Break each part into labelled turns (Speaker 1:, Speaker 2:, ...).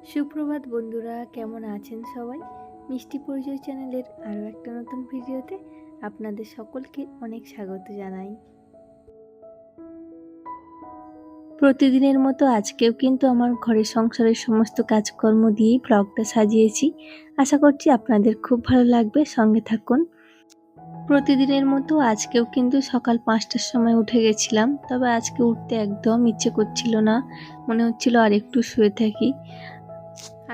Speaker 1: সুপ্রভাত বন্ধুরা, কেমন আছেন সবাই? মিষ্টি পরিচয় চ্যানেলের আরও একটা নতুন ভিডিওতে আপনাদের সকলকে অনেক স্বাগত জানাই। প্রতিদিনের মতো আজকেও কিন্তু আমার ঘরের সংসারের সমস্ত কাজকর্ম দিয়েই ব্লগটা সাজিয়েছি। আশা করছি আপনাদের খুব ভালো লাগবে, সঙ্গে থাকুন। প্রতিদিনের মতো আজকেও কিন্তু সকাল 5টার সময় উঠে গেছিলাম, তবে আজকে উঠতে একদম ইচ্ছে করছিল না, মনে হচ্ছিল আর একটু শুয়ে থাকি।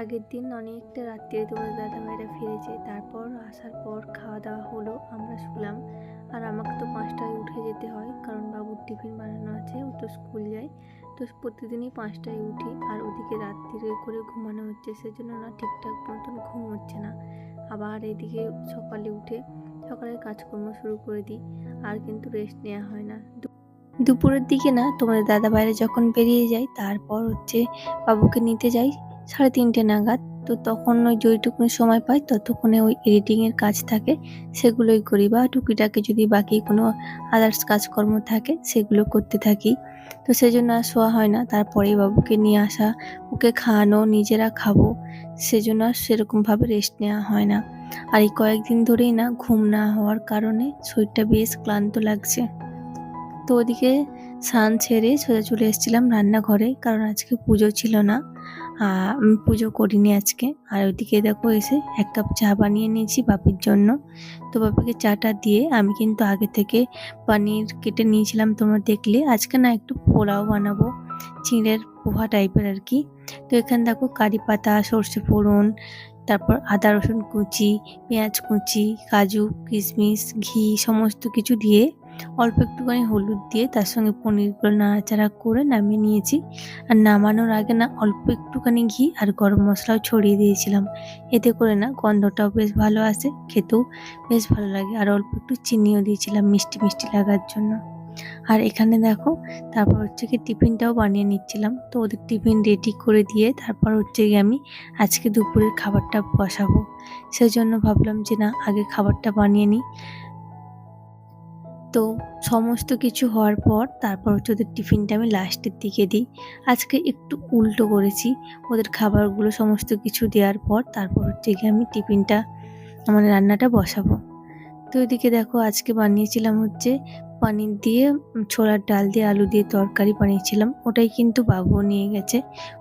Speaker 1: আগের দিন অনেকটা রাত্রে তোমাদের দাদাভাইরা ফিরেছে, তারপর আসার পর খাওয়া দাওয়া হলো, আমরা শুলাম। আর আমাকে তো 5টায় উঠে যেতে হয়, কারণ বাবুর টিফিন বানানো আছে, ও তো স্কুল যায়। তো প্রতিদিনই 5টায় উঠি, আর ওদিকে রাত্রিরে করে ঘুমানো হচ্ছে, সেজন্য না ঠিকঠাক মতন ঘুম হচ্ছে না। আবার এদিকে সকালে উঠে সকালের কাজকর্ম শুরু করে দিই, আর কিন্তু রেস্ট নেওয়া হয় না। দুপুরের দিকে না তোমাদের দাদাভাইরা যখন বেরিয়ে যায়, তারপর বাবুকে নিতে যাই 3:30 নাগাদ। তো তখন ওই যেইটুকুনি সময় পাই ততক্ষণে ওই এডিটিংয়ের কাজ থাকে, সেগুলোই করি, বা টুকিটাকি যদি বাকি কোনো আদার্স কাজকর্ম থাকে সেগুলো করতে থাকি। তো সেজন্য আর শোয়া হয় না। তারপরে বাবুকে নিয়ে আসা, ওকে খাওয়ানো, নিজেরা খাবো, সেজন্য আর সেরকমভাবে রেস্ট নেওয়া হয় না। আর এই কয়েকদিন ধরেই না ঘুম না হওয়ার কারণে শরীরটা বেশ ক্লান্ত লাগছে। তো ওদিকে স্নান সেরে সোজা চলে এসেছিলাম রান্নাঘরে, কারণ আজকে পুজো ছিল না, আমি পুজো করিনি আজকে। আর ওইদিকে দেখো এসে 1 কাপ চা বানিয়ে নিয়েছি বাপির জন্য। তো বাপিকে চাটা দিয়ে আমি কিন্তু আগে থেকে পনির কেটে নিয়েছিলাম, তোমরা দেখলে। আজকে না একটু পোলাও বানাবো, চিঁড়ের পোহা টাইপের আর কি। তো এখানে দেখো কারি পাতা, সর্ষে ফোড়ন, তারপর আদা রসুন কুচি, পেঁয়াজ কুচি, কাজু কিশমিশ, ঘি সমস্ত কিছু দিয়ে, অল্প একটুখানি হলুদ দিয়ে তার সঙ্গে পনিরগুলো নাড়াচাড়া করে নামিয়ে নিয়েছি। আর নামানোর আগে না অল্প একটুখানি ঘি আর গরম মশলাও ছড়িয়ে দিয়েছিলাম, এতে করে না গন্ধটাও বেশ ভালো আসে, খেতেও বেশ ভালো লাগে। আর অল্প একটু চিনিও দিয়েছিলাম মিষ্টি মিষ্টি লাগার জন্য। আর এখানে দেখো তারপর কি টিফিনটাও বানিয়ে নিচ্ছিলাম। তো ওদের টিফিন রেডি করে দিয়ে তারপর গিয়ে আমি আজকে দুপুরের খাবারটা বসাবো। সেজন্য ভাবলাম যে না, আগে খাবারটা বানিয়ে নিই। তো সমস্ত কিছু হওয়ার পর তারপর ওদের টিফিনটা আমি লাস্টের দিকে দিই। আজকে একটু উল্টো করেছি, ওদের খাবারগুলো সমস্ত কিছু দেওয়ার পর তারপর গিয়ে আমি টিফিনটা, আমার রান্নাটা বসাবো। তো এদিকে দেখো আজকে বানিয়েছিলাম পনির দিয়ে, ছোলার ডাল দিয়ে আলু দিয়ে তরকারি বানিয়েছিলাম। ওটাই কিন্তু বাবুও নিয়ে গেছে,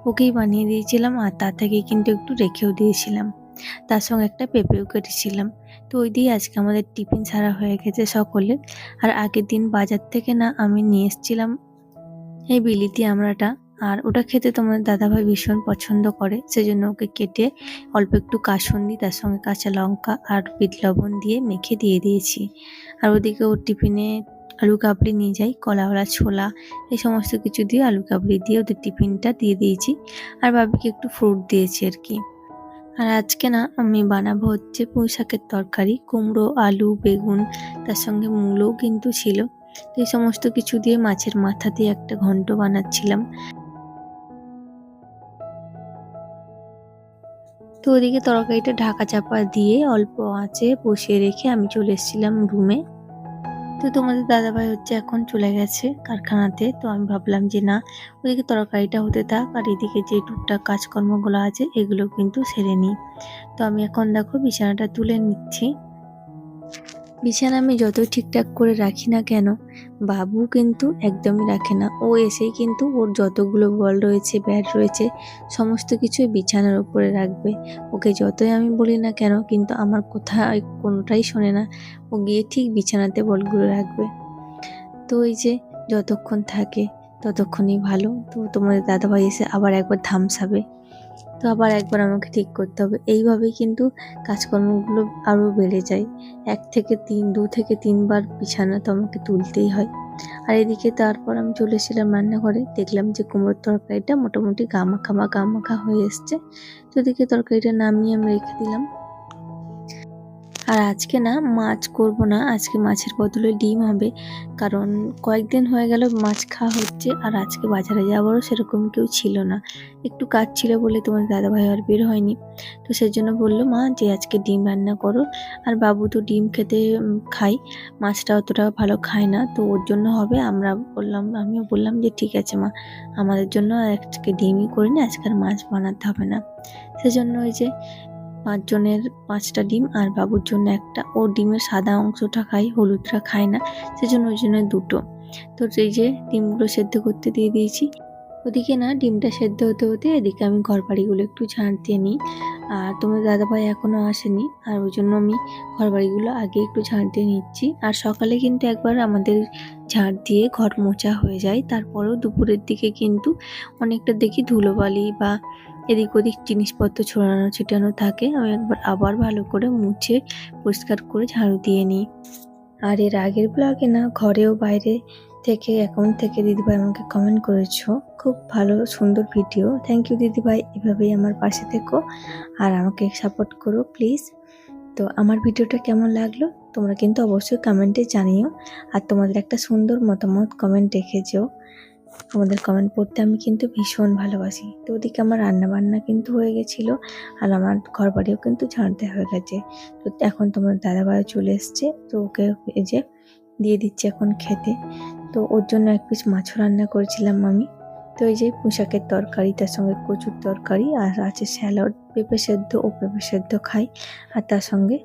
Speaker 1: ওকেই বানিয়ে দিয়েছিলাম, আর তা থেকে কিন্তু একটু রেখেও দিয়েছিলাম। তার সঙ্গে একটা পেঁপেও কেটেছিলাম। তো ওই দিয়ে আজকে আমাদের টিফিন ছাড়া হয়ে গেছে সকলের। আর আগের দিন বাজার থেকে না আমি নিয়ে এসেছিলাম এই বিলিতি আমড়াটা, আর ওটা খেতে তোমার দাদাভাই ভীষণ পছন্দ করে, সেজন্য ওকে কেটে অল্প একটু কাসুন্দি, তার সঙ্গে কাঁচা লঙ্কা আর বিট লবণ দিয়ে মেখে দিয়ে দিয়েছি। আর ওদিকে ওর টিফিনে আলু কাবলি নিয়ে যাই, কলাওয়ালা ছোলা, এই সমস্ত কিছু দিয়ে আলু কাবলি দিয়ে ওদের টিফিনটা দিয়ে দিয়েছি। আর বাবিকে একটু ফ্রুট দিয়েছি আর কি। আর আজকে না আমি বানাবো পুঁই শাকের তরকারি, কুমড়ো, আলু, বেগুন, তার সঙ্গে মূলও কিন্তু ছিল। তো এই সমস্ত কিছু দিয়ে মাছের মাথা দিয়ে একটা ঘন্ট বানাচ্ছিলাম। তো ওদিকে তরকারিটা ঢাকা চাপা দিয়ে অল্প আঁচে বসিয়ে রেখে আমি চলে এসেছিলাম রুমে। তো তোমাদের দাদাভাই এখন চলে গেছে কারখানাতে। তো আমি ভাবলাম যে না, ওদিকে তরকারিটা হতে থাক, আর এদিকে যে টুকটাক কাজকর্মগুলো আছে এগুলো কিন্তু সেরে নিই। তো আমি এখন দেখো বিছানাটা তুলে নিচ্ছি। বিছানা আমি যতই ঠিকঠাক করে রাখি না কেন, বাবু কিন্তু একদমই রাখে না। ও এসেই কিন্তু ওর যতগুলো বল রয়েছে, ব্যাট রয়েছে, সমস্ত কিছু বিছানার উপরে রাখবে। ওকে যতই আমি বলি না কেন, কিন্তু আমার কথা কোনোটাই শোনে না। ও গিয়ে ঠিক বিছানাতে বলগুলো রাখবে। তো এই যে যতক্ষণ থাকে ততক্ষণই ভালো। তো তোমাদের দাদাভাই এসে আবার একবার ধামসাবে, তো আবার একবার আমাকে ঠিক করতে হবে। এইভাবেই কিন্তু কাজকর্মগুলো আরও বেড়ে যায়। 2 থেকে 3 বার বিছানা তো আমাকে তুলতেই হয়। আর এদিকে তারপর আমি চলে এসেছিলাম রান্নাঘরে, দেখলাম যে কুমড়োর তরকারিটা মোটামুটি গা মাখা হয়ে এসছে। তো এদিকে তরকারিটা নামিয়ে আমি রেখে দিলাম। আর আজকে না মাছ করব না, আজকে মাছের বদলে ডিম হবে। কারণ কয়েকদিন হয়ে গেল মাছ খাওয়া হচ্ছে, আর আজকে বাজারে যাওয়ারও সেরকম কেউ ছিল না। একটু কাজ ছিল বলে তোমার দাদাভাই আর বের হয়নি। তো সেজন্য বলল মা যে আজকে ডিম রান্না করো। আর বাবু তো ডিম খেতে খায়, মাছটা অতটা ভালো খায় না, তো ওর জন্য হবে। আমিও বললাম যে ঠিক আছে মা, আমাদের জন্য আজকে ডিমই করে নি, আজকে আর মাছ বানাতে হবে না। সেজন্য ওই যে ৫ জনের ৫টা ডিম, আর বাবুর জন্য একটা। ও ডিমের সাদা অংশটা খায়, হলুদটা খায় না, সেজন্য ওই জন্য ২টো। তো এই যে ডিমগুলো সেদ্ধ করতে দিয়ে দিয়েছি। ওদিকে না ডিমটা সেদ্ধ হতে হতে এদিকে আমি ঘরবাড়িগুলো একটু ঝাঁট দিয়ে নিই। আর তোমার দাদাভাই এখনও আসেনি, আর ওই জন্য আমি ঘরবাড়িগুলো আগে একটু ঝাঁট দিয়ে নিচ্ছি। আর সকালে কিন্তু একবার আমাদের ঝাঁট দিয়ে ঘর মোছা হয়ে যায়, তারপরেও দুপুরের দিকে কিন্তু অনেকটা দেখি ধুলোবালি বা এদিক ওদিক জিনিসপত্র ছড়ানো ছিটানো থাকে। আমি একবার আবার ভালো করে মুছে পরিষ্কার করে ঝাড়ু দিয়ে নিই। আর এর আগের ব্লগে না ঘরেও বাইরে থেকে অ্যাকাউন্ট থেকে দিদিভাই আমাকে কমেন্ট করেছো, খুব ভালো সুন্দর ভিডিও। থ্যাংক ইউ দিদিভাই, এভাবেই আমার পাশে থেকো আর আমাকে সাপোর্ট করো প্লিজ। তো আমার ভিডিওটা কেমন লাগলো তোমরা কিন্তু অবশ্যই কমেন্টে জানিও, আর তোমাদের একটা সুন্দর মতামত কমেন্ট রেখে যেও। তোমাদের কমেন্ট পড়তে আমি কিন্তু ভীষণ ভালোবাসি। তো ওদিকে আমার রান্নাবান্না কিন্তু হয়ে গেছিলো, আর আমার ঘর বাড়িও কিন্তু ঝাঁট দেওয়া হয়ে গেছে। তো এখন তোমার দাদাভাইও চলে এসছে, তো ওকে এই যে দিয়ে দিচ্ছি এখন খেতে। তো ওর জন্য এক পিস মাছও রান্না করেছিলাম আমি। তো এই যে পুঁইশাকের তরকারি, তার সঙ্গে কচুর তরকারি, আর আছে স্যালাড, পেঁপে সেদ্ধ, ও পেঁপে সেদ্ধ খাই, আর তার সঙ্গে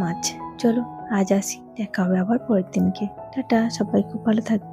Speaker 1: মাছ। চলো আজ আসি, দেখা হবে আবার পরের দিনকে। টাটা, সবাই খুব ভালো থাকবে।